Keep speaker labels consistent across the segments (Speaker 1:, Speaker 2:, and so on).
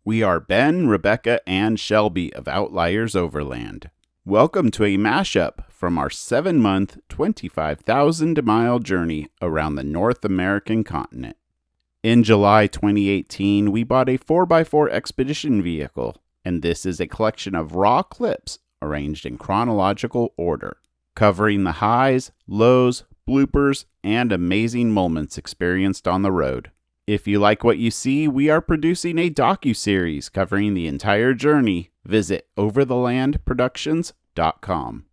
Speaker 1: We are Ben, Rebecca, and Shelby of Outliers Overland. Welcome to a mashup from our 7-month, 25,000-mile journey around the North American continent. In July 2018, we bought a 4x4 expedition vehicle, and this is a collection of raw clips arranged in chronological order, covering the highs, lows, bloopers, and amazing moments experienced on the road. If you like what you see, we are producing a docu-series covering the entire journey. Visit overthelandproductions.com.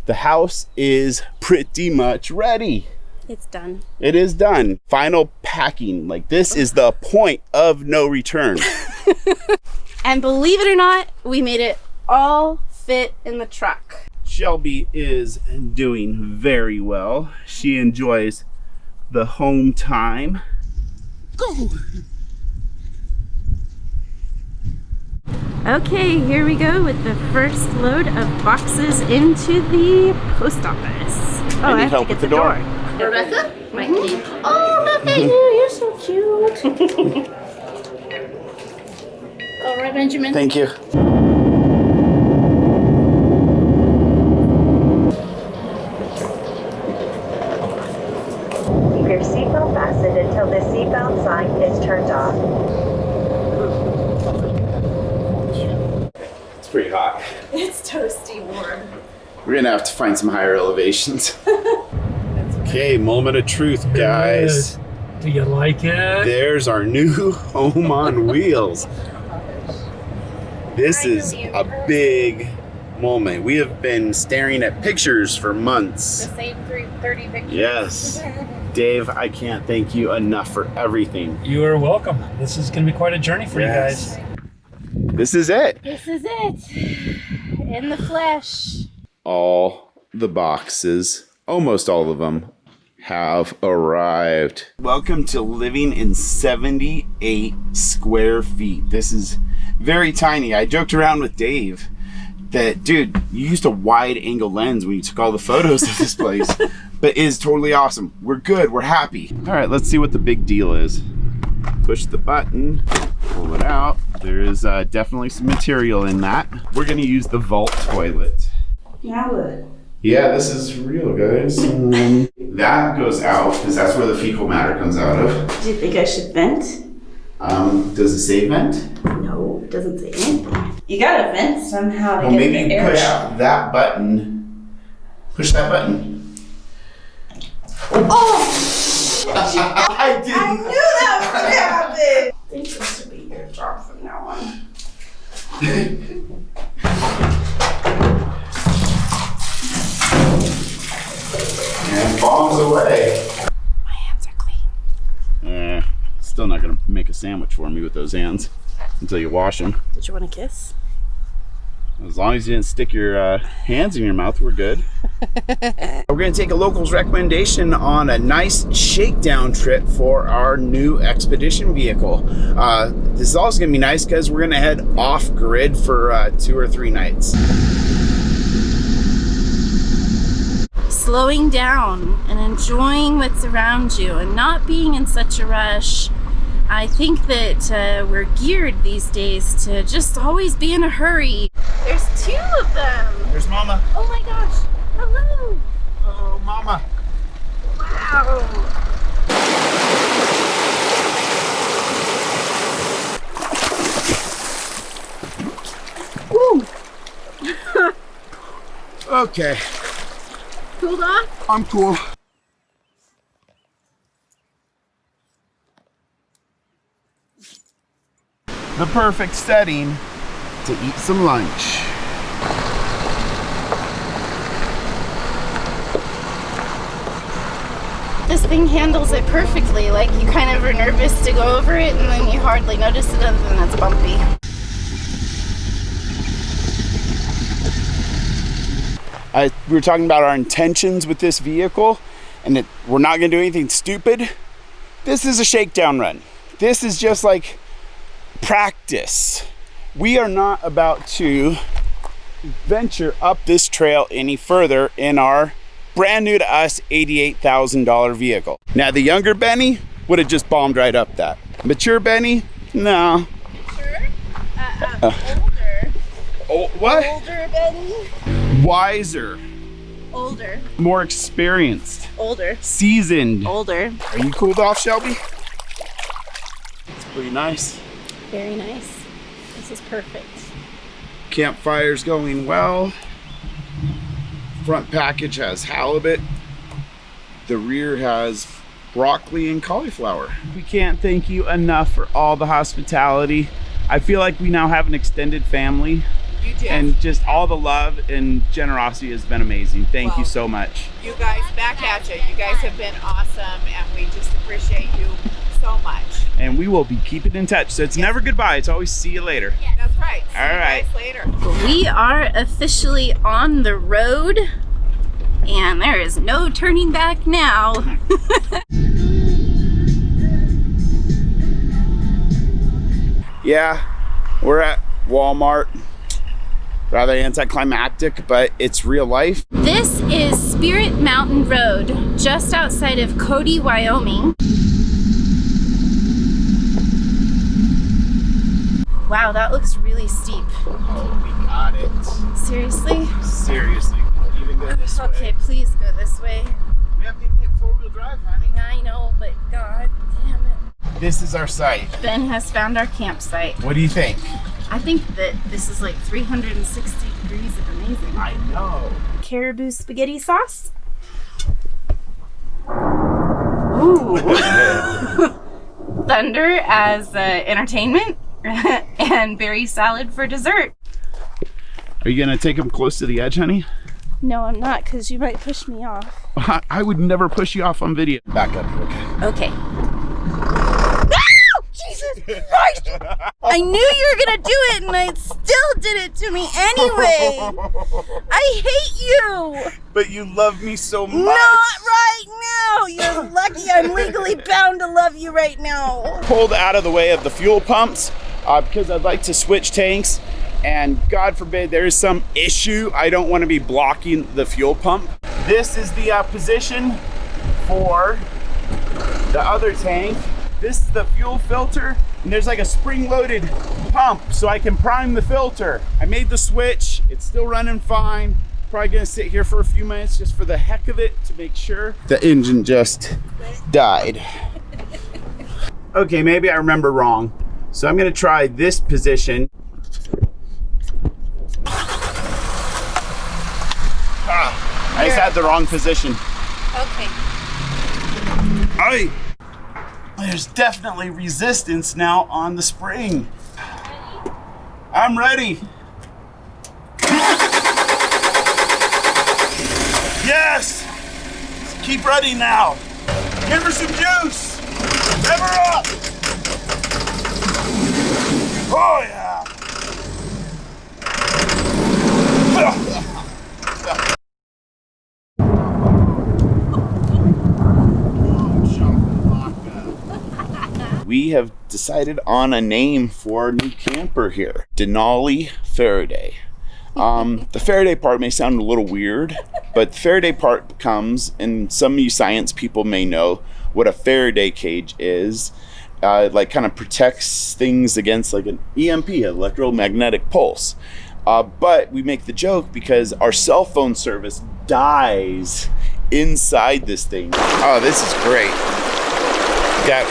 Speaker 1: The house is pretty much ready.
Speaker 2: It's done.
Speaker 1: It is done. Final packing. Like, this is the point of no return.
Speaker 2: And believe it or not, we made it all fit in the truck.
Speaker 1: Shelby is doing very well. She enjoys the home time. Go!
Speaker 2: Okay, here we go with the first load of boxes into the post office.
Speaker 1: I need help with the door.
Speaker 2: Rebecca? Oh, look at you, you're so cute. All right, Benjamin.
Speaker 1: Thank you.
Speaker 3: Keep your seatbelt fastened until the seatbelt sign is turned off.
Speaker 1: It's pretty hot.
Speaker 2: It's toasty warm.
Speaker 1: We're gonna have to find some higher elevations. Okay, moment of truth, guys.
Speaker 4: Do you like it?
Speaker 1: There's our new home on wheels. This is a big moment. We have been staring at pictures for months.
Speaker 2: The same 30 pictures.
Speaker 1: Yes. Dave, I can't thank you enough for everything.
Speaker 4: You are welcome. This is going to be quite a journey for you guys.
Speaker 1: This is it.
Speaker 2: This is it. In the flesh.
Speaker 1: All the boxes, almost all of them, have arrived. Welcome to living in 78 square feet. This is very tiny. I joked around with Dave that, dude, you used a wide angle lens when you took all the photos of this place, but it is totally awesome. We're good. We're happy. All right, let's see what the big deal is. Push the button, pull it out. There is definitely some material in that. We're going to use the vault toilet.
Speaker 2: Now what?
Speaker 1: Yeah, this is real, guys. That goes out because that's where the fecal matter comes out of.
Speaker 2: Do you think I should vent?
Speaker 1: Does it say vent?
Speaker 2: No, it doesn't say anything. You gotta vent somehow to
Speaker 1: Well,
Speaker 2: get
Speaker 1: maybe
Speaker 2: the air
Speaker 1: push
Speaker 2: out.
Speaker 1: that button. Push that button.
Speaker 2: Oh!
Speaker 1: I didn't.
Speaker 2: I knew that was gonna happen! I think this should be your job from now on.
Speaker 1: And bombs away.
Speaker 2: My hands are clean.
Speaker 1: Still not gonna make a sandwich for me with those hands until you wash them.
Speaker 2: Did you want a kiss?
Speaker 1: As long as you didn't stick your hands in your mouth, we're good. We're gonna take a local's recommendation on a nice shakedown trip for our new expedition vehicle. This is also gonna be nice because we're gonna head off grid for 2 or 3 nights.
Speaker 2: Slowing down and enjoying what's around you and not being in such a rush. I think that we're geared these days to just always be in a hurry. There's 2 of them.
Speaker 1: There's Mama.
Speaker 2: Oh my gosh. Hello.
Speaker 1: Oh, Mama.
Speaker 2: Wow. Woo.
Speaker 1: Okay,
Speaker 2: Cooled off?
Speaker 1: I'm cool. The perfect setting to eat some lunch.
Speaker 2: This thing handles it perfectly. Like, you kind of are nervous to go over it and then you hardly notice it other than it's bumpy.
Speaker 1: We were talking about our intentions with this vehicle and that we're not gonna do anything stupid. This is a shakedown run. This is just like practice. We are not about to venture up this trail any further in our brand new to us $88,000 vehicle. Now the younger Benny would have just bombed right up that. Mature Benny, no.
Speaker 2: Sure? Older.
Speaker 1: Oh, what?
Speaker 2: Older, Betty.
Speaker 1: Wiser.
Speaker 2: Older.
Speaker 1: More experienced.
Speaker 2: Older.
Speaker 1: Seasoned.
Speaker 2: Older.
Speaker 1: Are you cooled off, Shelby? It's pretty nice.
Speaker 2: Very nice. This is perfect.
Speaker 1: Campfire's going well. Front package has halibut. The rear has broccoli and cauliflower. We can't thank you enough for all the hospitality. I feel like we now have an extended family.
Speaker 5: You do.
Speaker 1: And just all the love and generosity has been amazing. Thank you so much.
Speaker 5: You guys, back at you. You guys have been awesome, and we just appreciate you so much.
Speaker 1: And we will be keeping in touch. So it's never goodbye. It's always see you later.
Speaker 5: That's right. See
Speaker 1: All
Speaker 5: you
Speaker 1: right.
Speaker 5: guys later.
Speaker 2: We are officially on the road, and there is no turning back now.
Speaker 1: Yeah, we're at Walmart. Rather anticlimactic, but it's real life.
Speaker 2: This is Spirit Mountain Road, just outside of Cody, Wyoming. Wow, that looks really steep.
Speaker 1: Oh, we got it.
Speaker 2: Seriously?
Speaker 1: Seriously, even go this
Speaker 2: Okay,
Speaker 1: way.
Speaker 2: please go this way.
Speaker 1: We haven't even hit 4-wheel drive, honey.
Speaker 2: I know, but god damn it.
Speaker 1: This is our site.
Speaker 2: Ben has found our campsite.
Speaker 1: What do you think?
Speaker 2: I think that this is like 360 degrees of amazing.
Speaker 1: I know.
Speaker 2: Caribou spaghetti sauce. Ooh. Thunder as entertainment and berry salad for dessert.
Speaker 1: Are you gonna take him close to the edge, honey?
Speaker 2: No, I'm not, because you might push me off.
Speaker 1: I would never push you off on video. Back up, okay.
Speaker 2: Okay. Jesus Christ! I knew you were gonna do it, and I still did it to me anyway. I hate you.
Speaker 1: But you love me so much.
Speaker 2: Not right now. You're lucky I'm legally bound to love you right now.
Speaker 1: Pulled out of the way of the fuel pumps because I'd like to switch tanks, and God forbid there is some issue. I don't want to be blocking the fuel pump. This is the position for the other tank. This is the fuel filter, and there's like a spring-loaded pump so I can prime the filter. I made the switch. It's still running fine. Probably gonna sit here for a few minutes just for the heck of it to make sure. The engine just died. Okay, maybe I remember wrong. So I'm gonna try this position. I just had the wrong position.
Speaker 2: Okay.
Speaker 1: Aye. There's definitely resistance now on the spring. I'm ready. Yes! Keep running now. Give her some juice. Rev her up. Oh yeah. We have decided on a name for our new camper here. Denali Faraday. The Faraday part may sound a little weird, but the Faraday part comes, and some of you science people may know what a Faraday cage is. Like kind of protects things against like an EMP, electromagnetic pulse. But we make the joke because our cell phone service dies inside this thing. Oh, this is great. Got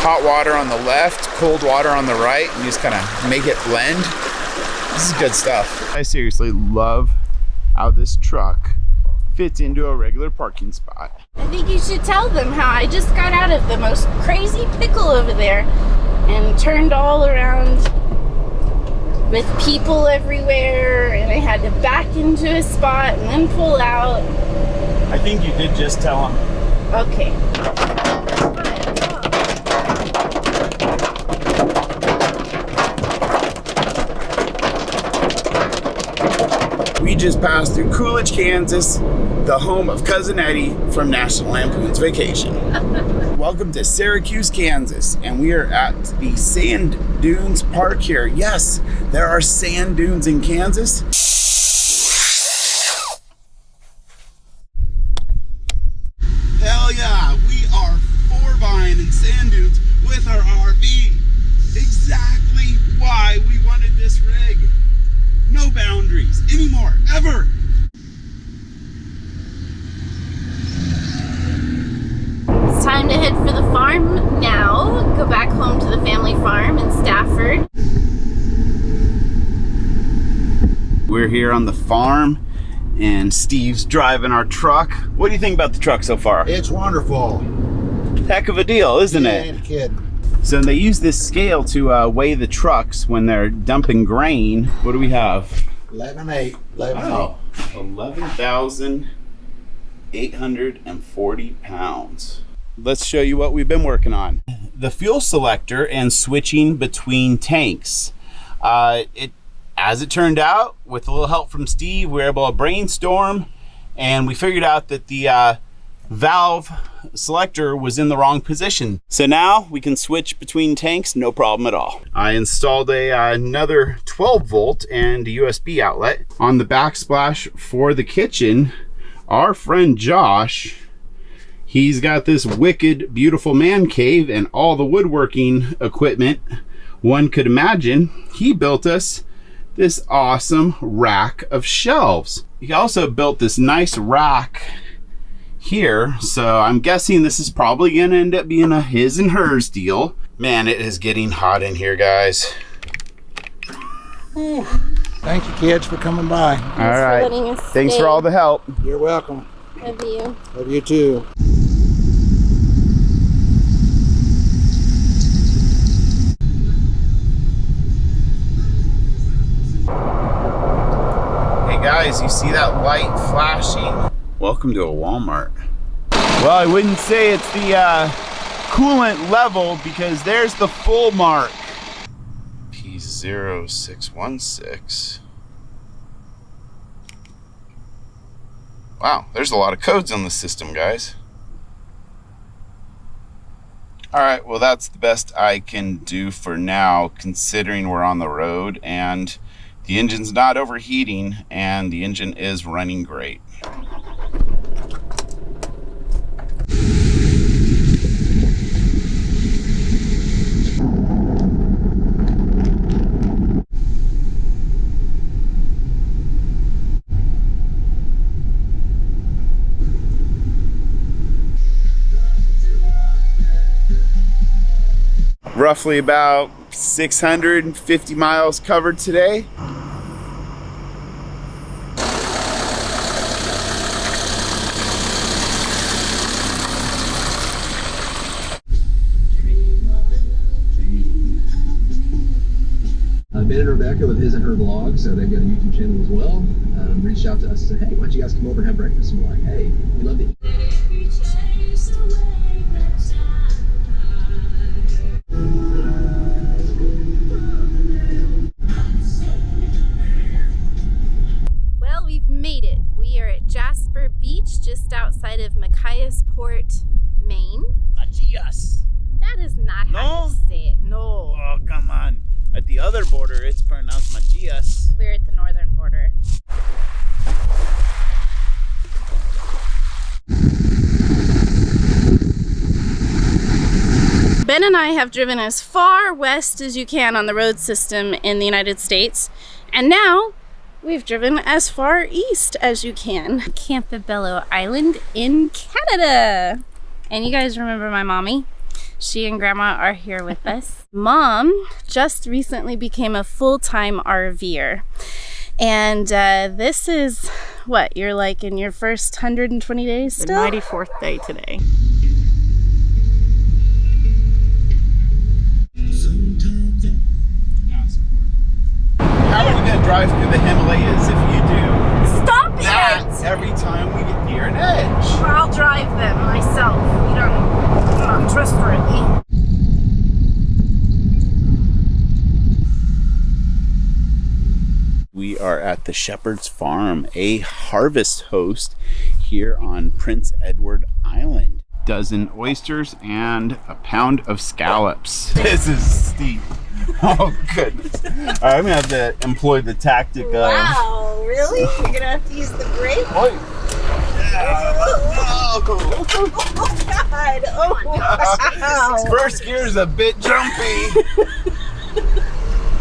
Speaker 1: hot water on the left, cold water on the right, and you just kind of make it blend. This is good stuff. I seriously love how this truck fits into a regular parking spot.
Speaker 2: I think you should tell them how I just got out of the most crazy pickle over there and turned all around with people everywhere, and I had to back into a spot and then pull out.
Speaker 1: I think you did just tell them.
Speaker 2: Okay.
Speaker 1: We just passed through Coolidge, Kansas, the home of Cousin Eddie from National Lampoon's Vacation. Welcome to Syracuse, Kansas, and we are at the Sand Dunes Park here. Yes, there are sand dunes in Kansas. Hell yeah, we are 4-buying in sand dunes with our RV. Exactly why we wanted this rig. We're here on the farm and Steve's driving our truck. What do you think about the truck so far?
Speaker 6: It's wonderful.
Speaker 1: Heck of a deal, isn't
Speaker 6: You
Speaker 1: it?
Speaker 6: ain't kidding.
Speaker 1: So they use this scale to weigh the trucks when they're dumping grain. What do we have?
Speaker 6: 11.8. 11.8.
Speaker 1: Wow, 11,840 pounds. Let's show you what we've been working on. The fuel selector and switching between tanks. As it turned out, with a little help from Steve, we were able to brainstorm and we figured out that the valve selector was in the wrong position. So now we can switch between tanks, no problem at all. I installed another 12 volt and a USB outlet. On the backsplash for the kitchen, our friend Josh, he's got this wicked, beautiful man cave and all the woodworking equipment one could imagine. He built us this awesome rack of shelves. He also built this nice rack here, so I'm guessing this is probably gonna end up being a his and hers deal. Man, it is getting hot in here, guys.
Speaker 6: Whew. Thank you, kids, for coming by.
Speaker 1: All right. Thanks for all the help.
Speaker 6: You're welcome.
Speaker 2: Love you.
Speaker 6: Love you too.
Speaker 1: Hey guys, you see that light flashing? Welcome to a Walmart. Well, I wouldn't say it's the coolant level because there's the full mark. P0616. Wow, there's a lot of codes on the system, guys. All right, well, that's the best I can do for now, considering we're on the road and the engine's not overheating and the engine is running great. Roughly about 650 miles covered today.
Speaker 7: Ben and Rebecca with his and her vlog, so they've got a YouTube channel as well, reached out to us and said, hey, why don't you guys come over and have breakfast? And we're like, hey, we love to eat.
Speaker 2: Well, we've made it. We are at Jasper Beach, just outside of Machiasport, Maine.
Speaker 1: Machias.
Speaker 2: That is not how you say it. No.
Speaker 1: Oh, come on. At the other border, it's pronounced Machias.
Speaker 2: We're at the northern border. Ben and I have driven as far west as you can on the road system in the United States, and now we've driven as far east as you can. Campobello Island in Canada. And you guys remember my mommy? She and Grandma are here with us. Mom just recently became a full-time RVer. And this is, what, you're like in your first 120 days still?
Speaker 5: The 94th day today.
Speaker 1: How are we going to drive through the Himalayas if you do
Speaker 2: Stop
Speaker 1: that
Speaker 2: it!
Speaker 1: every time we get near an edge?
Speaker 2: I'll drive them myself. You're not trustworthy.
Speaker 1: We are at the Shepherd's Farm, a harvest host here on Prince Edward Island. Dozen oysters and a pound of scallops. This is steep. Oh goodness. All right, I'm gonna have to employ the tactic of...
Speaker 2: Wow, really? You're gonna have to use the brake?
Speaker 1: Oh,
Speaker 2: God! Oh, wow!
Speaker 1: First gear is a bit jumpy.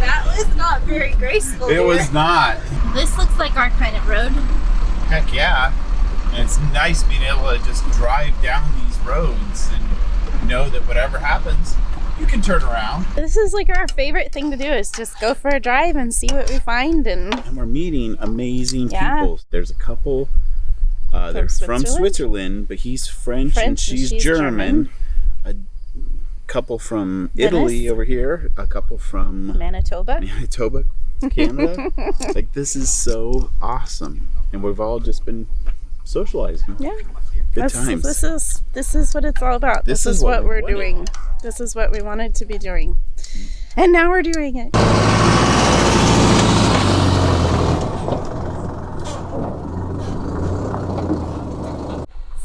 Speaker 2: That was not very graceful.
Speaker 1: It was not.
Speaker 2: This looks like our kind of road.
Speaker 1: Heck yeah. And it's nice being able to just drive down these roads and know that whatever happens, You can turn around.
Speaker 2: This is like our favorite thing to do, is just go for a drive and see what we find. And
Speaker 1: we're meeting amazing
Speaker 2: Yeah.
Speaker 1: people. There's a couple. They're from Switzerland, but he's French and she's German. A couple from Italy over here. A couple from
Speaker 2: Manitoba,
Speaker 1: Canada. Like, this is so awesome, and we've all just been socializing.
Speaker 2: Yeah.
Speaker 1: Good times.
Speaker 2: This is what it's all about. This is what we're doing. This is what we wanted to be doing. And now we're doing it.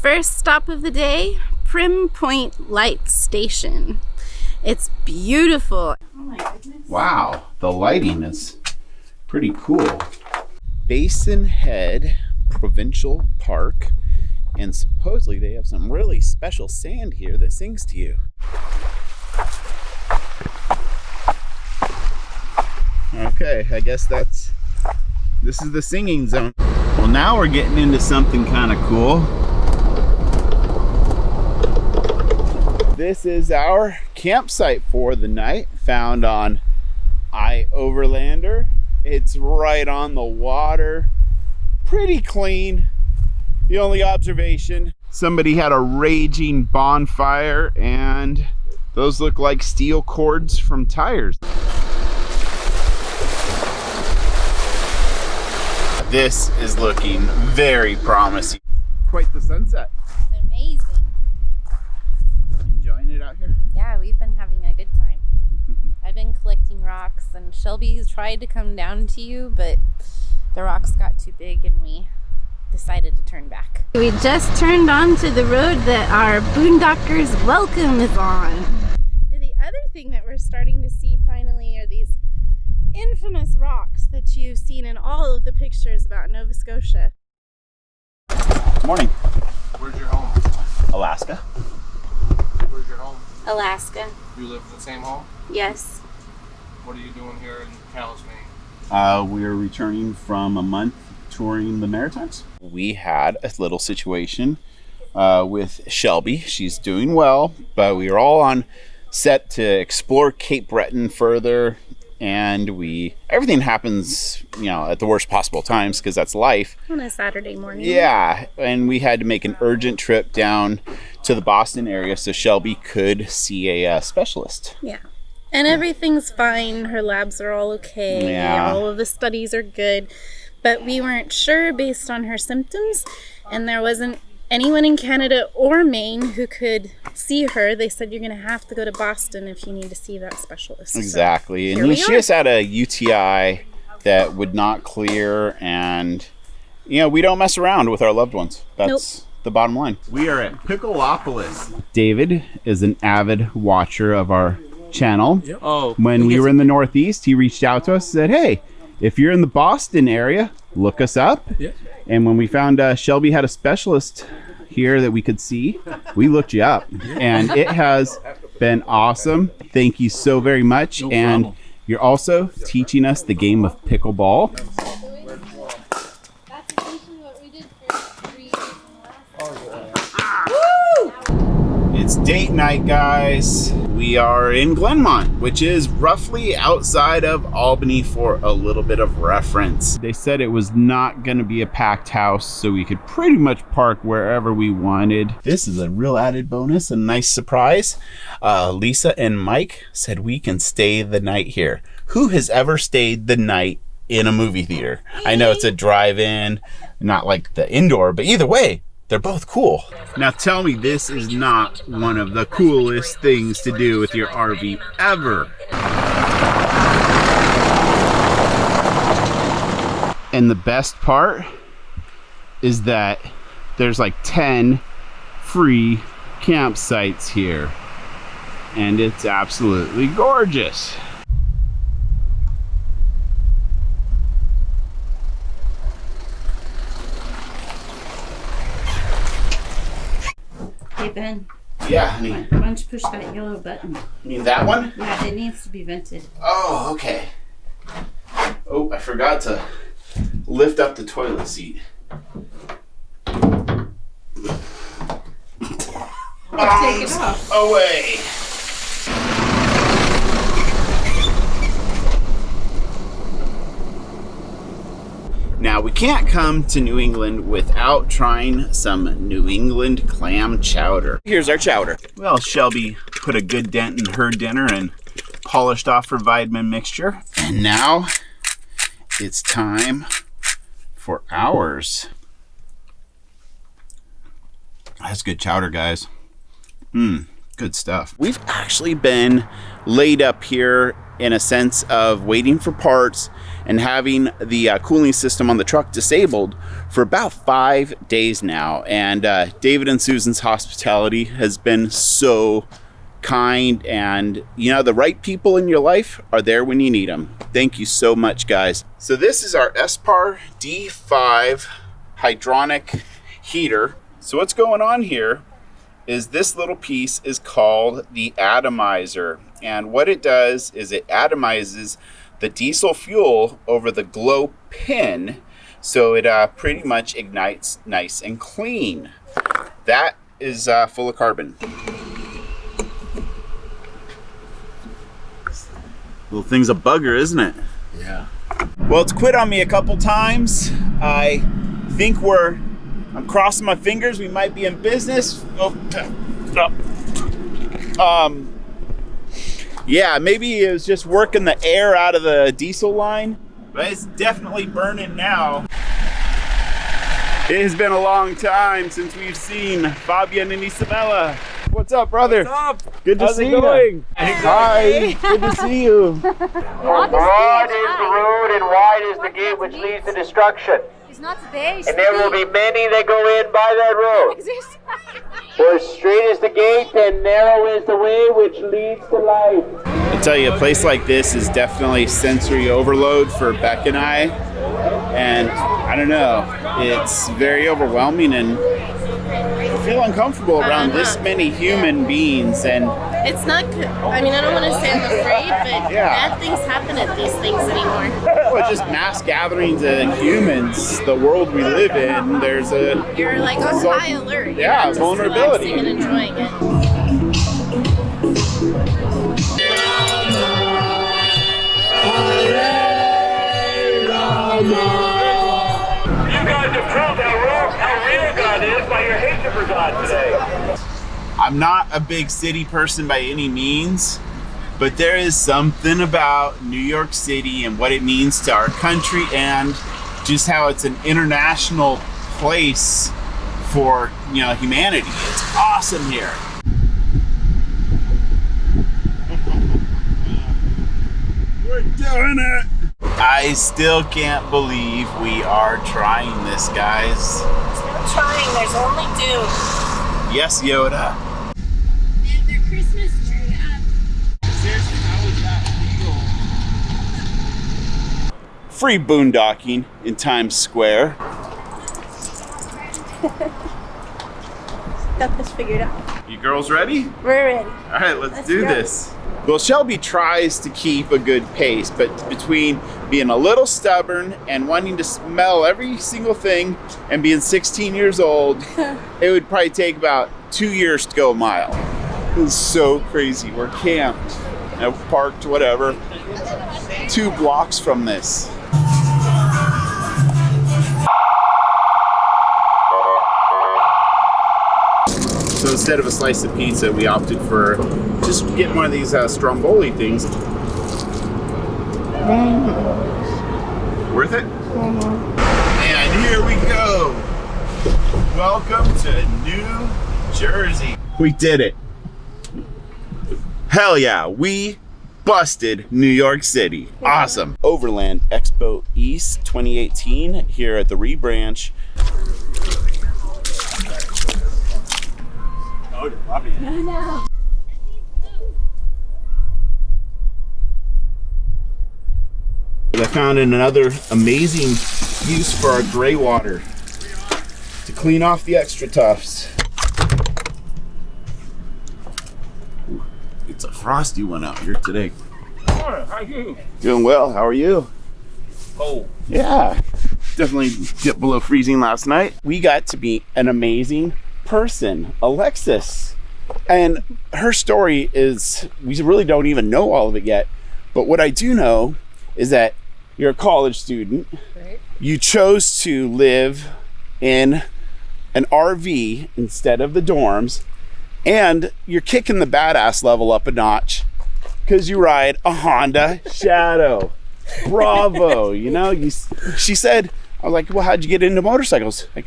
Speaker 2: First stop of the day, Prim Point Light Station. It's beautiful. Oh my goodness.
Speaker 1: Wow, the lighting is pretty cool. Basin Head Provincial Park, and supposedly they have some really special sand here that sings to you. Okay, I guess this is the singing zone. Well, now we're getting into something kind of cool. This is our campsite for the night, found on Overlander. It's right on the water, pretty clean. The only observation, somebody had a raging bonfire, and those look like steel cords from tires. This is looking very promising. Quite the sunset.
Speaker 2: It's amazing.
Speaker 1: Enjoying it out here?
Speaker 2: Yeah, we've been having a good time. I've been collecting rocks, and Shelby tried to come down to you, but the rocks got too big and we decided to turn back. We just turned onto the road that our Boondockers welcome is on. The other thing that we're starting to see finally are these infamous rocks that you've seen in all of the pictures about Nova Scotia.
Speaker 1: Morning.
Speaker 8: Where's your home?
Speaker 1: Alaska.
Speaker 8: Where's your home?
Speaker 2: Alaska.
Speaker 8: Do you live in the same home?
Speaker 2: Yes.
Speaker 8: What are you doing here in Calais, Maine?
Speaker 1: We're returning from a month touring the Maritimes. We had a little situation with Shelby. She's doing well, but we were all on set to explore Cape Breton further, and everything happens, at the worst possible times, because that's life.
Speaker 2: On a Saturday morning.
Speaker 1: Yeah, and we had to make an urgent trip down to the Boston area so Shelby could see a specialist.
Speaker 2: Yeah. And everything's fine. Her labs are all okay.
Speaker 1: Yeah.
Speaker 2: All of the studies are good. But we weren't sure based on her symptoms. And there wasn't anyone in Canada or Maine who could see her. They said you're going to have to go to Boston if you need to see that specialist.
Speaker 1: Exactly.
Speaker 2: So,
Speaker 1: and she just had a UTI that would not clear. And, we don't mess around with our loved ones. That's the bottom line. We are at Pickleopolis. David is an avid watcher of our channel.
Speaker 4: Yep.
Speaker 8: Oh.
Speaker 1: When we were in the Northeast, he reached out to us and said, hey, if you're in the Boston area, look us up.
Speaker 4: Yep.
Speaker 1: And when we found Shelby had a specialist here that we could see, we looked you up. And it has been awesome. Thank you so very much.
Speaker 4: No
Speaker 1: and
Speaker 4: problem.
Speaker 1: you're also teaching us the game of pickleball.
Speaker 2: That's essentially what we did for 3 years
Speaker 1: It's date night, guys. We are in Glenmont, which is roughly outside of Albany for a little bit of reference. They said it was not going to be a packed house, so we could pretty much park wherever we wanted. This is a real added bonus, a nice surprise. Lisa and Mike said we can stay the night here. Who has ever stayed the night in a movie theater? I know it's a drive-in, not like the indoor, but either way, they're both cool. Now tell me this is not one of the coolest things to do with your RV ever. And the best part is that there's like 10 free campsites here. And it's absolutely gorgeous.
Speaker 2: Hey, Ben.
Speaker 1: Yeah, honey.
Speaker 2: Why don't you push that yellow button?
Speaker 1: You mean that one?
Speaker 2: Yeah, it needs to be vented.
Speaker 1: Oh, okay. Oh, I forgot to lift up the toilet seat.
Speaker 2: Take it off.
Speaker 1: Away. Now, we can't come to New England without trying some New England clam chowder. Here's our chowder. Well, Shelby put a good dent in her dinner and polished off her vitamin mixture. And now it's time for ours. That's good chowder, guys. Good stuff. We've actually been laid up here in a sense of waiting for parts and having the cooling system on the truck disabled for about 5 days now. And David and Susan's hospitality has been so kind, and you know, the right people in your life are there when you need them. Thank you so much, guys. So this is our Espar D5 hydronic heater. So what's going on here is this little piece is called the atomizer, and what it does is it atomizes the diesel fuel over the glow pin, so it pretty much ignites nice and clean. That is full of carbon. Little thing's a bugger, isn't it?
Speaker 6: Yeah.
Speaker 1: Well, it's quit on me a couple times. I think I'm crossing my fingers, we might be in business. Yeah, maybe it was just working the air out of the diesel line, but it's definitely burning now. It has been a long time since we've seen Fabian and Isabella. What's up, brother?
Speaker 4: What's up?
Speaker 1: Good to
Speaker 4: How's
Speaker 1: see
Speaker 4: it
Speaker 1: you.
Speaker 4: going?
Speaker 1: Hi, good to see you.
Speaker 9: Broad is the road and wide is the gate which leads to destruction.
Speaker 10: It's not today.
Speaker 9: And there will be many that go in by that road. For straight is the gate and narrow is the way which leads to life.
Speaker 1: I tell you, a place like this is definitely sensory overload for Beck and I don't know, it's very overwhelming, and I feel uncomfortable around this many human beings. And
Speaker 2: It's not good. I mean, I don't want to say I'm afraid, but bad things happen at these things anymore.
Speaker 1: well, just mass gatherings of humans, the world we live in, there's
Speaker 2: You're like on high alert. You're
Speaker 1: yeah,
Speaker 2: not just
Speaker 1: vulnerability.
Speaker 2: relaxing and enjoying it.
Speaker 9: You guys have proved how real God is by your hatred for God today.
Speaker 1: I'm not a big city person by any means, but there is something about New York City and what it means to our country, and just how it's an international place for, you know, humanity. It's awesome here. We're doing it. I still can't believe we are trying this, guys.
Speaker 2: I'm trying. There's only two.
Speaker 1: Yes, Yoda.
Speaker 2: And their Christmas tree up.
Speaker 1: Seriously, how is that legal? Free boondocking in Times Square.
Speaker 2: Got this figured out.
Speaker 1: You girls ready?
Speaker 2: We're ready.
Speaker 1: All right, let's do
Speaker 2: go.
Speaker 1: this. Well, Shelby tries to keep a good pace, but between being a little stubborn and wanting to smell every single thing and being 16 years old, it would probably take about 2 years to go a mile. It's so crazy. We're camped, and parked, whatever, 2 blocks from this. So instead of a slice of pizza, we opted for just getting one of these stromboli things. Worth it? And here we go. Welcome to New Jersey. We did it. Hell yeah, we busted New York City. Awesome. Overland Expo East 2018 here at the Rebranch.
Speaker 2: No.
Speaker 1: I found another amazing use for our gray water to clean off the extra tufts. Ooh, it's a frosty one out here today.
Speaker 9: How are you?
Speaker 1: Doing well. How are you?
Speaker 9: Oh.
Speaker 1: Yeah, definitely dipped below freezing last night. We got to meet an amazing person, Alexis. And her story is, we really don't even know all of it yet. But what I do know is that you're a college student.
Speaker 10: Right.
Speaker 1: you chose to live in an RV instead of the dorms, and you're kicking the badass level up a notch because you ride a Honda Shadow. Bravo. You know, she said, I was like, well, how'd you get into motorcycles? Like,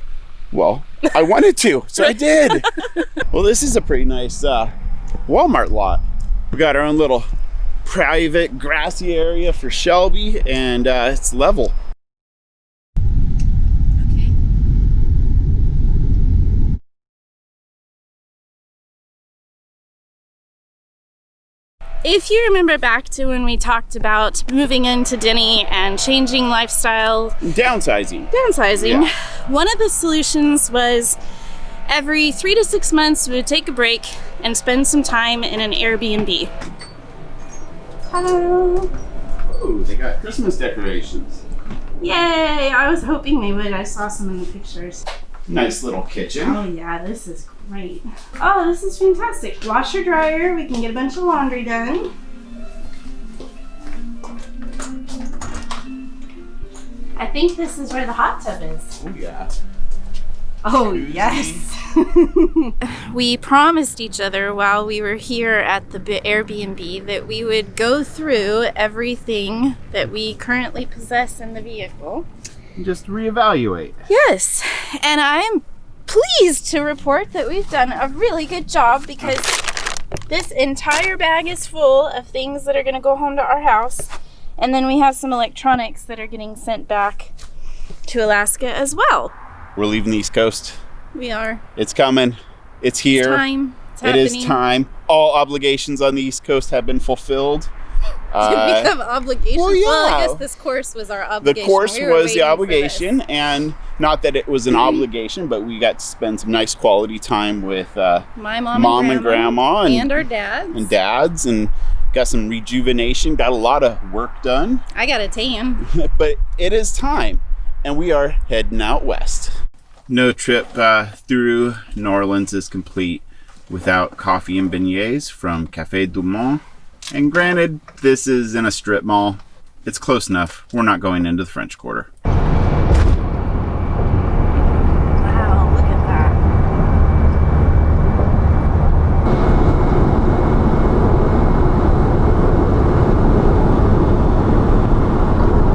Speaker 1: well, I wanted to, so I did. Well, this is a pretty nice Walmart lot. We got our own little private grassy area for Shelby, and it's level.
Speaker 2: If you remember back to when we talked about moving into Denny and changing lifestyle,
Speaker 1: Downsizing,
Speaker 2: yeah. One of the solutions was every 3 to 6 months we would take a break and spend some time in an Airbnb. Hello.
Speaker 1: Oh, they got Christmas decorations.
Speaker 2: Yay! I was hoping they would. I saw some in the pictures.
Speaker 1: Nice little kitchen.
Speaker 2: Oh yeah, this is great. Oh, this is fantastic. Washer dryer, we can get a bunch of laundry done. I think this is where the hot tub is.
Speaker 1: Oh yeah.
Speaker 2: Oh yes. We promised each other while we were here at the Airbnb that we would go through everything that we currently possess in the vehicle.
Speaker 1: Just reevaluate.
Speaker 2: Yes, and I'm pleased to report that we've done a really good job because this entire bag is full of things that are going to go home to our house, and then we have some electronics that are getting sent back to Alaska as well.
Speaker 1: We're leaving the East Coast.
Speaker 2: We are.
Speaker 1: It's coming. It's here.
Speaker 2: It's time. It's
Speaker 1: it
Speaker 2: happening.
Speaker 1: is time. All obligations on the East Coast have been fulfilled.
Speaker 2: We have obligations.
Speaker 1: Well, yeah.
Speaker 2: Well, I guess this course was our obligation.
Speaker 1: The course
Speaker 2: We were
Speaker 1: was the
Speaker 2: waiting for
Speaker 1: obligation,
Speaker 2: this.
Speaker 1: and not that it was an obligation, but we got to spend some nice quality time with
Speaker 2: my mom
Speaker 1: and grandma
Speaker 2: and our dads.
Speaker 1: And got some rejuvenation, got a lot of work done.
Speaker 2: I got a tan.
Speaker 1: But it is time, and we are heading out west. No trip through New Orleans is complete without coffee and beignets from Café du Monde. And granted, this is in a strip mall. It's close enough. We're not going into the French Quarter.
Speaker 2: Wow, look at that.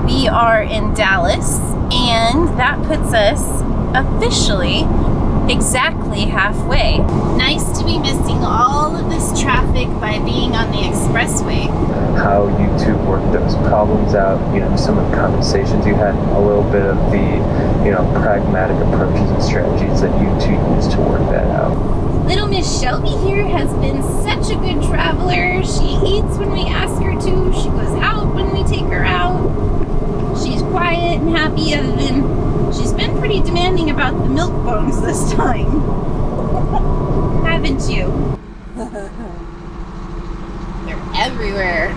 Speaker 2: We are in Dallas, and that puts us officially exactly halfway. Nice to be missing all of this traffic by being on the expressway.
Speaker 10: How you two worked those problems out, some of the conversations you had, a little bit of the, pragmatic approaches and strategies that you two used to work that out.
Speaker 2: Little Miss Shelby here has been such a good traveler. She eats when we ask her to. She goes out when we take her out. She's quiet and happy, other than she's been pretty demanding about the milk bones this time. Haven't you? They're everywhere.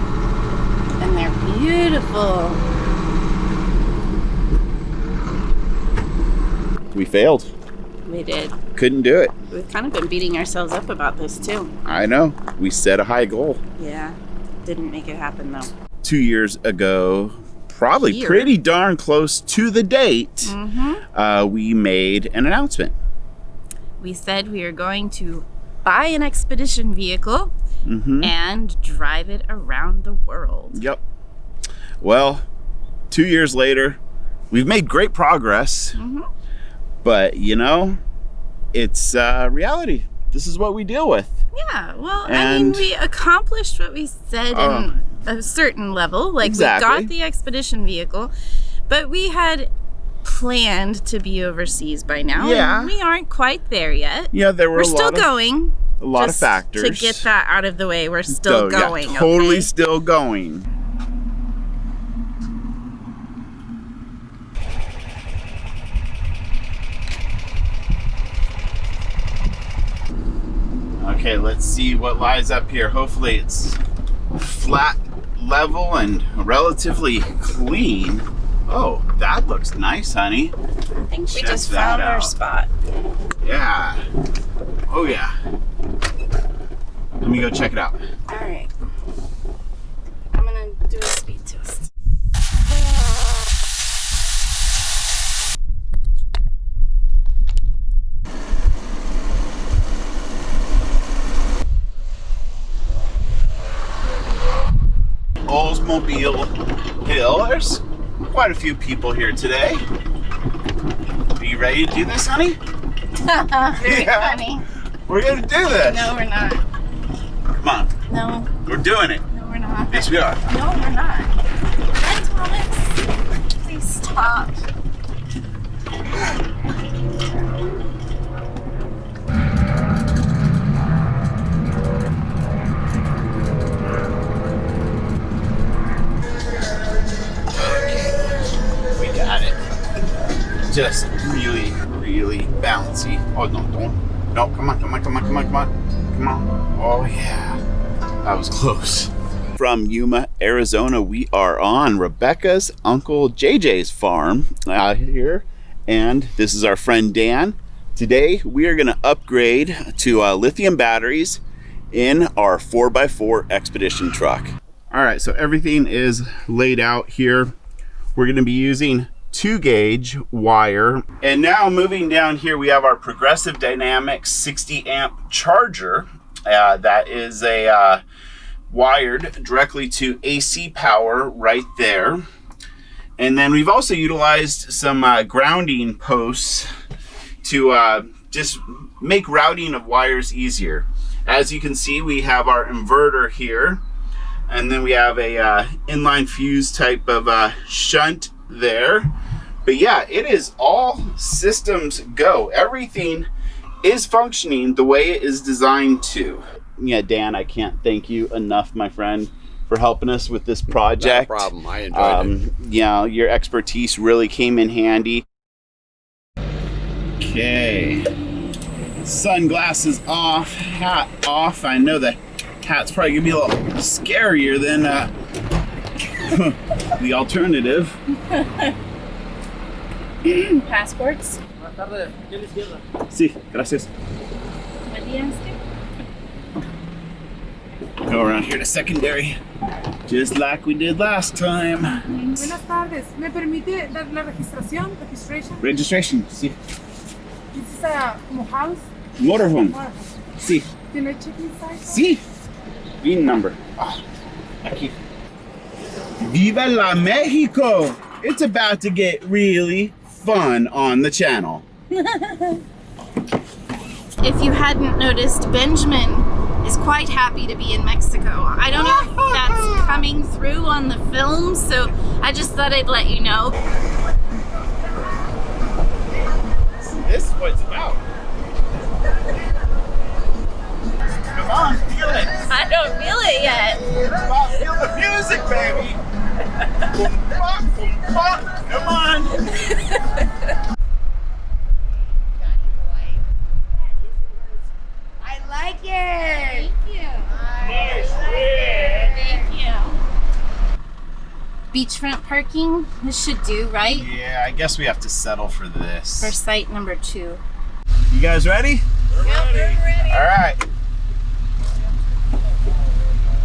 Speaker 2: And they're beautiful.
Speaker 1: We failed.
Speaker 2: We did.
Speaker 1: Couldn't do it.
Speaker 2: We've kind of been beating ourselves up about this too.
Speaker 1: I know. We set a high goal.
Speaker 2: Yeah. Didn't make it happen though.
Speaker 1: 2 years ago, probably pretty darn close to the date, we made an announcement.
Speaker 2: We said we are going to buy an expedition vehicle and drive it around the world.
Speaker 1: Yep. Well, 2 years later, we've made great progress, but it's reality. This is what we deal with.
Speaker 2: Yeah, well, we accomplished what we said in a certain level. Like,
Speaker 1: exactly.
Speaker 2: We got the expedition vehicle, but we had planned to be overseas by now.
Speaker 1: Yeah.
Speaker 2: And we aren't quite there yet.
Speaker 1: Yeah, there were
Speaker 2: We're still going.
Speaker 1: A lot of factors.
Speaker 2: To get that out of the way, we're still going.
Speaker 1: Yeah, totally
Speaker 2: okay?
Speaker 1: still going. Okay, let's see what lies up here. Hopefully it's flat, level, and relatively clean. Oh, that looks nice, honey.
Speaker 2: I think we just found our spot.
Speaker 1: Yeah. Oh, yeah. Let me go check it out.
Speaker 2: All right. I'm gonna do a speed test.
Speaker 1: snowmobile hill. There's quite a few people here today. Are you ready to do this, honey?
Speaker 2: Very funny.
Speaker 1: We're gonna do this.
Speaker 2: No, we're not.
Speaker 1: Come on.
Speaker 2: No.
Speaker 1: We're doing it.
Speaker 2: No, we're not.
Speaker 1: Yes, we are.
Speaker 2: No, we're not. Red Thomas, please stop.
Speaker 1: We got it. Just really, really bouncy. Oh, no, don't. No, come on. Come on. Oh, yeah. That was close. From Yuma, Arizona, we are on Rebecca's Uncle JJ's farm out here. And this is our friend Dan. Today, we are going to upgrade to lithium batteries in our 4x4 expedition truck. All right, so everything is laid out here. We're going to be using 2-gauge wire. And now moving down here, we have our Progressive Dynamics 60 amp charger. That is a wired directly to AC power right there. And then we've also utilized some grounding posts to just make routing of wires easier. As you can see, we have our inverter here, and then we have a inline fuse type of shunt there. But yeah, it is all systems go. Everything is functioning the way it is designed to. Yeah, Dan, I can't thank you enough, my friend, for helping us with this project.
Speaker 11: No problem. I enjoyed it.
Speaker 1: Yeah, your expertise really came in handy. Okay. Sunglasses off, hat off. I know the hat's probably gonna be a little scarier than the alternative.
Speaker 2: Passports.
Speaker 1: Sí, gracias. Go around here to secondary, just like we did last time.
Speaker 12: Buenas tardes. ¿Me permite dar la registración?
Speaker 1: Registration, sí.
Speaker 12: This is a como house.
Speaker 1: Motorhome. Sí.
Speaker 12: Can I check inside?
Speaker 1: Sí. VIN number. Ah, aquí. Viva la Mexico! It's about to get really fun on the channel.
Speaker 2: If you hadn't noticed, Benjamin is quite happy to be in Mexico. I don't know if that's coming through on the film, so I just thought I'd let you know.
Speaker 1: This is what it's about. Come on, feel it.
Speaker 2: I don't feel it yet.
Speaker 1: Come on, feel the music, baby. Boom, bop, boom, bop. Come on.
Speaker 5: I like it.
Speaker 2: Thank you.
Speaker 1: Nice.
Speaker 2: Thank you. Beachfront parking, this should do, right?
Speaker 1: Yeah, I guess we have to settle for this.
Speaker 2: For site number 2.
Speaker 1: You guys ready?
Speaker 5: We're ready.
Speaker 1: All right.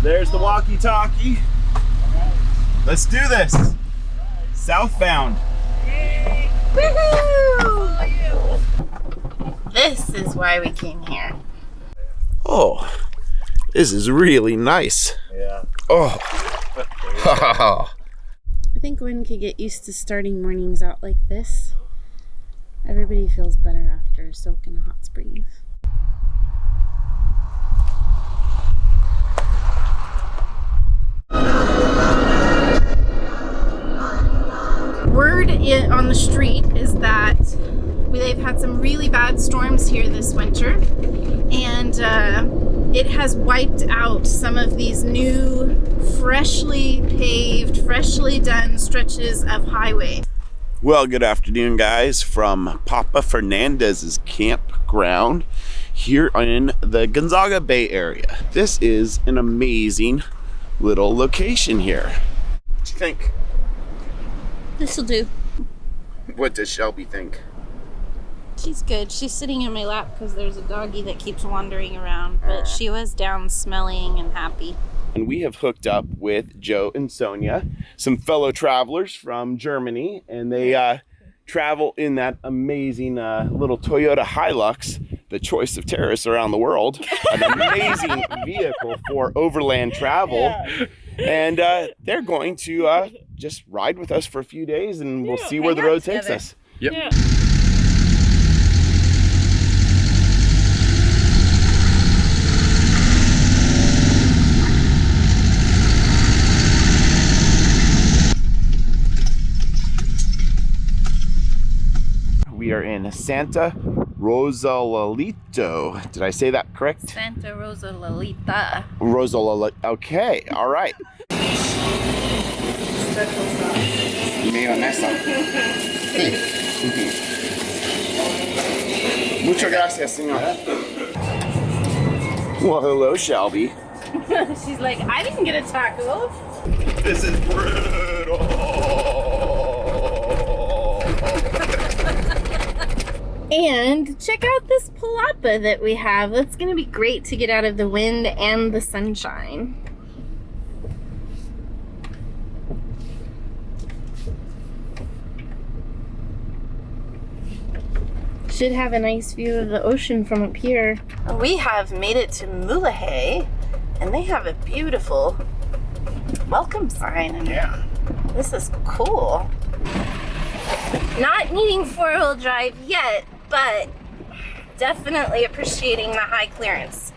Speaker 1: There's the walkie-talkie. Let's do this. Southbound.
Speaker 5: Yay.
Speaker 2: Woohoo! This is why we came here.
Speaker 11: Oh, this is really nice.
Speaker 1: Yeah.
Speaker 11: Oh.
Speaker 2: I think Gwen could get used to starting mornings out like this. Everybody feels better after a soak in the hot springs. Word on the street is that they've had some really bad storms here this winter, and it has wiped out some of these new, freshly paved, freshly done stretches of highway.
Speaker 1: Well, good afternoon, guys, from Papa Fernandez's campground here in the Gonzaga Bay area. This is an amazing little location here. What do you think?
Speaker 2: This'll do.
Speaker 1: What does Shelby think?
Speaker 2: She's good. She's sitting in my lap because there's a doggy that keeps wandering around, but she was down smelling and happy.
Speaker 1: And we have hooked up with Joe and Sonia, some fellow travelers from Germany, and they travel in that amazing little Toyota Hilux, the choice of terrorists around the world, an amazing vehicle for overland travel.
Speaker 11: And they're going to just ride with us for a few days, and we'll see where the road takes us.
Speaker 1: Yep.
Speaker 2: Yeah.
Speaker 11: We are in Santa Rosalito. Did I say that correct?
Speaker 2: Santa Rosalita.
Speaker 11: Okay, all right. Muchas gracias, señor. Well, hello, Shelby.
Speaker 2: She's like, I didn't get a taco.
Speaker 11: This is brutal.
Speaker 2: And check out this palapa that we have. It's gonna be great to get out of the wind and the sunshine. Should have a nice view of the ocean from up here. We have made it to Mulahay, and they have a beautiful welcome sign. And
Speaker 1: yeah,
Speaker 2: this is cool. Not needing 4-wheel drive yet, but definitely appreciating the high clearance.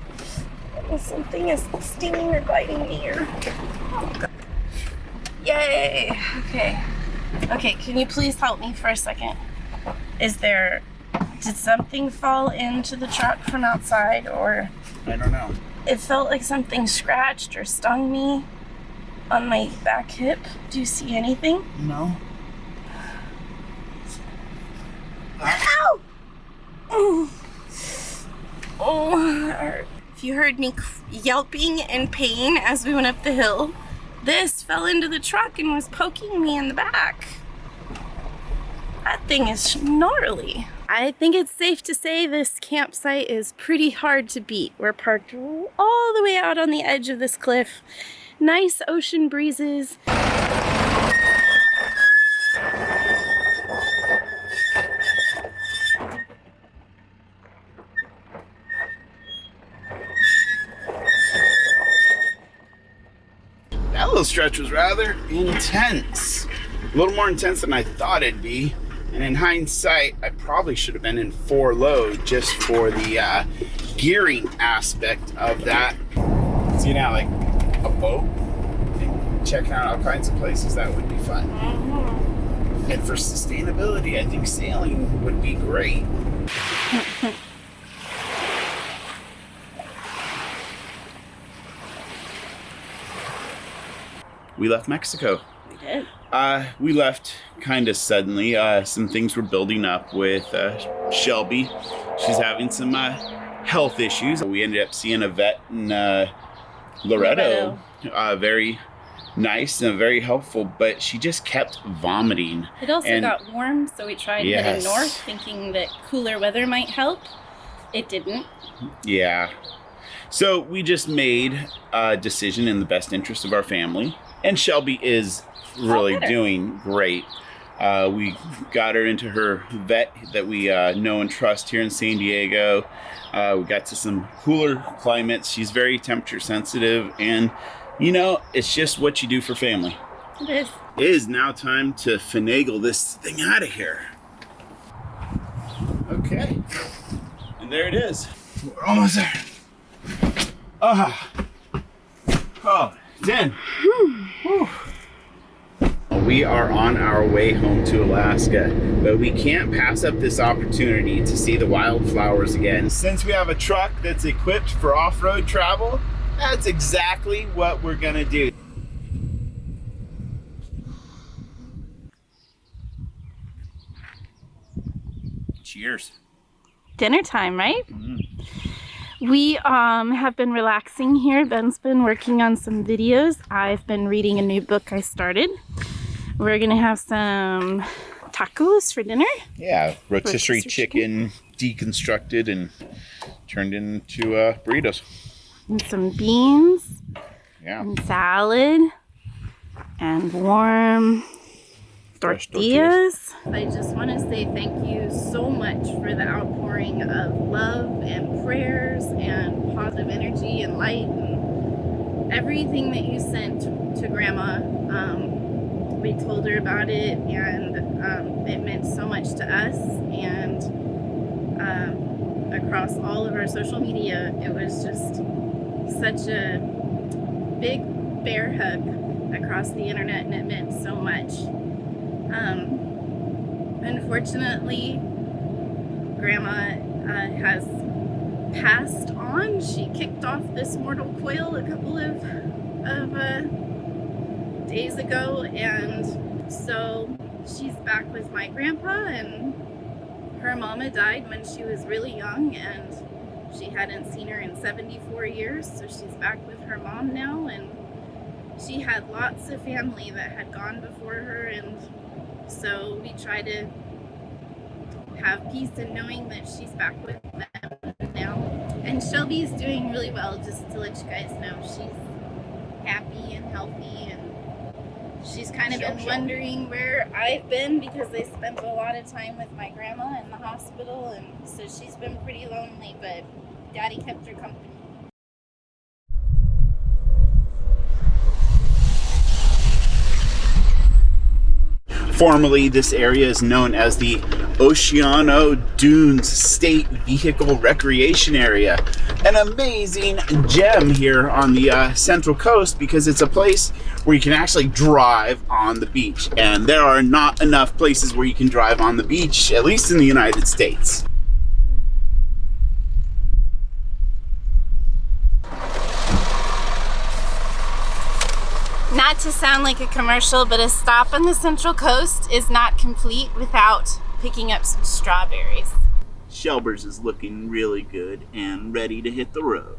Speaker 2: Something is stinging or biting me here. Oh, God. Yay! Okay. Okay, can you please help me for a second? Did something fall into the truck from outside, or?
Speaker 1: I don't know.
Speaker 2: It felt like something scratched or stung me on my back hip. Do you see anything?
Speaker 1: No.
Speaker 2: Ow! Oh, that hurt. If you heard me yelping in pain as we went up the hill, this fell into the truck and was poking me in the back. That thing is gnarly. I think it's safe to say this campsite is pretty hard to beat. We're parked all the way out on the edge of this cliff. Nice ocean breezes.
Speaker 1: That little stretch was rather intense. A little more intense than I thought it'd be. And in hindsight, I probably should have been in 4-load just for the gearing aspect of that. So, you know, like a boat, and checking out all kinds of places, that would be fun. Mm-hmm. And for sustainability, I think sailing would be great. We left Mexico.
Speaker 2: We did.
Speaker 1: We left kind of suddenly. Some things were building up with Shelby. She's having some health issues. We ended up seeing a vet in Loretto. Very nice and very helpful, but she just kept vomiting.
Speaker 2: It also got warm, so we tried heading north, thinking that cooler weather might help. It didn't.
Speaker 1: Yeah. So we just made a decision in the best interest of our family. And Shelby is really doing great. We got her into her vet that we know and trust here in San Diego. We got to some cooler climates. She's very temperature sensitive, and you know, it's just what you do for family.
Speaker 2: It is.
Speaker 1: It is now time to finagle this thing out of here. Okay. And there it is. We're almost there. Oh, it's in. We are on our way home to Alaska, but we can't pass up this opportunity to see the wildflowers again. Since we have a truck that's equipped for off-road travel, that's exactly what we're gonna do. Cheers.
Speaker 2: Dinner time, right?
Speaker 1: Mm-hmm.
Speaker 2: We have been relaxing here. Ben's been working on some videos. I've been reading a new book I started. We're gonna have some tacos for dinner.
Speaker 1: Yeah, rotisserie chicken deconstructed and turned into burritos.
Speaker 2: And some beans.
Speaker 1: Yeah.
Speaker 2: And salad. And warm tortillas. I just want to say thank you so much for the outpouring of love and prayers and positive energy and light. And everything that you sent to Grandma. We told her about it, and it meant so much to us, and across all of our social media, it was just such a big bear hug across the internet, and it meant so much. Unfortunately, Grandma has passed on. She kicked off this mortal coil a couple of days ago, and so she's back with my grandpa, and her mama died when she was really young, and she hadn't seen her in 74 years, so she's back with her mom now, and she had lots of family that had gone before her, and so we try to have peace in knowing that she's back with them now. And Shelby's doing really well, just to let you guys know. She's happy and healthy, and she's kind of been wondering where I've been because I spent a lot of time with my grandma in the hospital, and so she's been pretty lonely, but Daddy kept her company.
Speaker 1: Formerly, this area is known as the Oceano Dunes State Vehicle Recreation Area. An amazing gem here on the Central Coast because it's a place where you can actually drive on the beach. And there are not enough places where you can drive on the beach, at least in the United States.
Speaker 2: Not to sound like a commercial, but a stop on the Central Coast is not complete without picking up some strawberries.
Speaker 1: Shelbers is looking really good and ready to hit the road.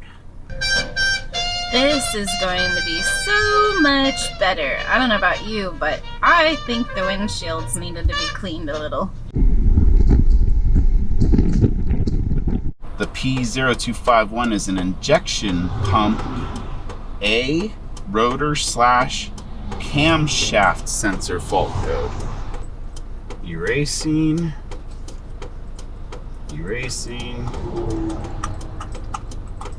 Speaker 2: This is going to be so much better. I don't know about you, but I think the windshields needed to be cleaned a little.
Speaker 1: The P0251 is an injection pump, a rotor / camshaft sensor fault code. Erasing.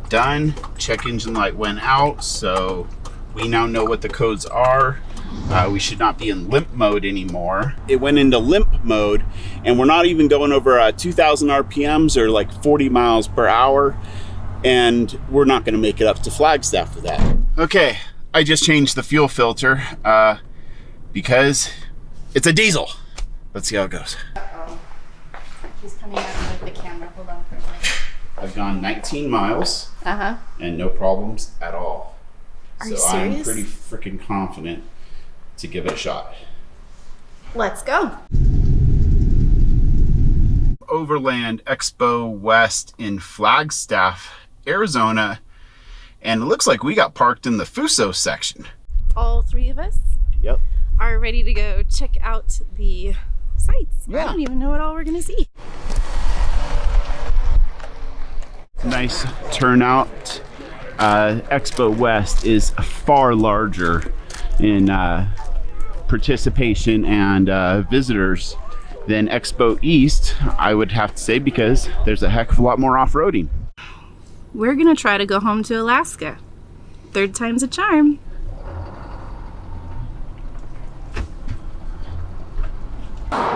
Speaker 1: Done. Check engine light went out, so we now know what the codes are. We should not be in limp mode anymore. It went into limp mode, and we're not even going over 2,000 RPMs or like 40 miles per hour, and we're not going to make it up to Flagstaff with that. Okay, I just changed the fuel filter because it's a diesel. Let's see how it goes.
Speaker 2: Uh-oh. He's coming out with the camera. Hold on for a minute.
Speaker 1: I've gone 19 miles
Speaker 2: Uh-huh.
Speaker 1: and no problems at all.
Speaker 2: Are
Speaker 1: so
Speaker 2: you serious?
Speaker 1: I'm pretty freaking confident to give it a shot.
Speaker 2: Let's go.
Speaker 1: Overland Expo West in Flagstaff, Arizona. And it looks like we got parked in the Fuso section.
Speaker 2: All three of us are ready to go check out the sights. I don't even know what all we're gonna see.
Speaker 1: Nice turnout. Expo West is far larger in participation and visitors than Expo East, I would have to say, because there's a heck of a lot more off-roading.
Speaker 2: We're gonna try to go home to Alaska. Third time's a charm.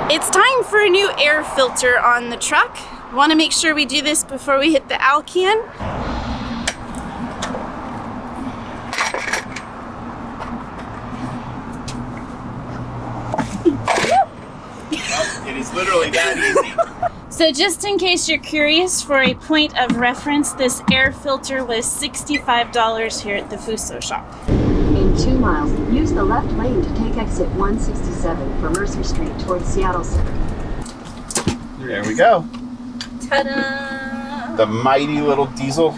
Speaker 2: It's time for a new air filter on the truck. Want to make sure we do this before we hit the Alcan.
Speaker 1: It is literally that easy.
Speaker 2: So just in case you're curious, for a point of reference, this air filter was $65 here at the Fuso shop.
Speaker 13: In 2 miles, use the left lane to take exit 167 for Mercer Street towards Seattle Center.
Speaker 1: There we go.
Speaker 2: Ta-da!
Speaker 1: The mighty little diesel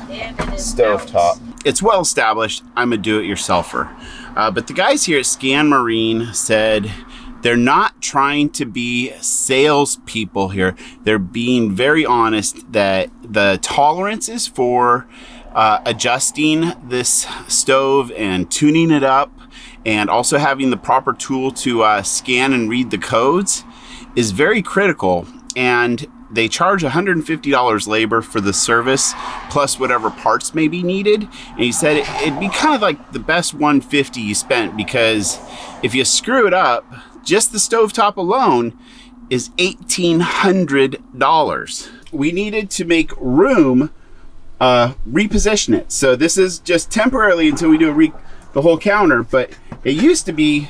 Speaker 1: stovetop. It's well established. I'm a do-it-yourselfer. But the guys here at Scan Marine said they're not trying to be salespeople here. They're being very honest that the tolerances for adjusting this stove and tuning it up and also having the proper tool to scan and read the codes is very critical. And they charge $150 labor for the service plus whatever parts may be needed. And he said it'd be kind of like the best $150 you spent, because if you screw it up, just the stovetop alone is $1,800. We needed to make room, reposition it. So this is just temporarily until we do the whole counter, but it used to be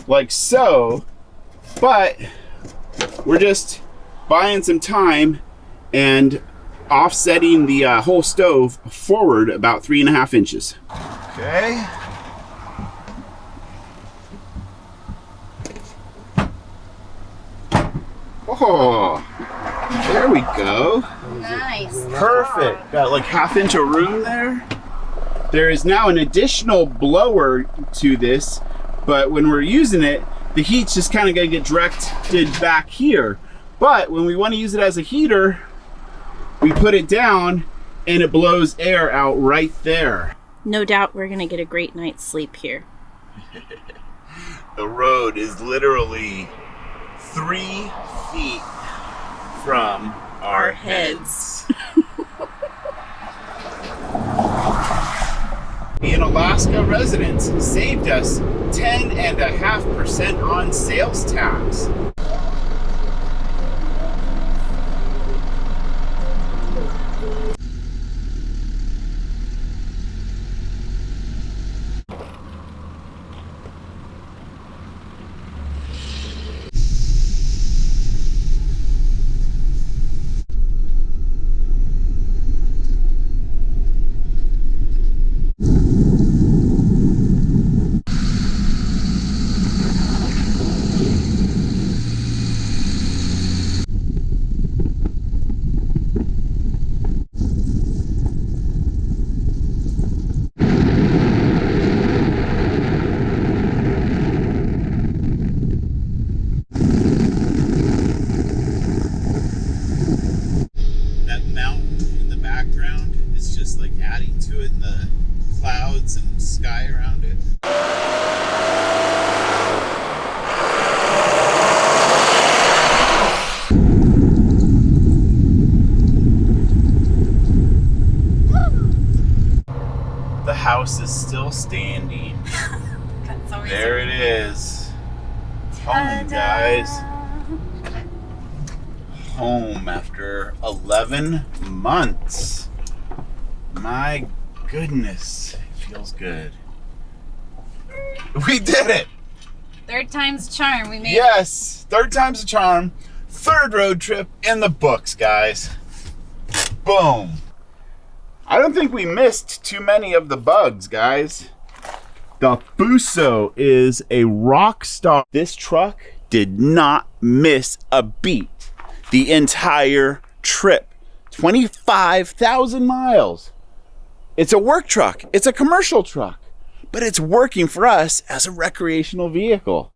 Speaker 1: like so, but we're just buying some time and offsetting the whole stove forward about 3.5 inches. Okay. Oh, there we go.
Speaker 2: Nice.
Speaker 1: Perfect. Got like 1/2 inch of room there. There is now an additional blower to this, but when we're using it, the heat's just kind of gonna get directed back here. But when we want to use it as a heater, we put it down and it blows air out right there.
Speaker 2: No doubt we're gonna get a great night's sleep here.
Speaker 1: The road is literally 3 feet from our heads. Being Alaska residents saved us 10.5% on sales tax. Sky around it. The house is still standing. There it is. Home, guys. Home after 11 months. My goodness. Feels good. We did it!
Speaker 2: Third time's a charm. We made it.
Speaker 1: Yes! Third time's a charm. Third road trip in the books, guys. Boom. I don't think we missed too many of the bugs, guys. The Fuso is a rock star. This truck did not miss a beat the entire trip. 25,000 miles. It's a work truck. It's a commercial truck, but it's working for us as a recreational vehicle.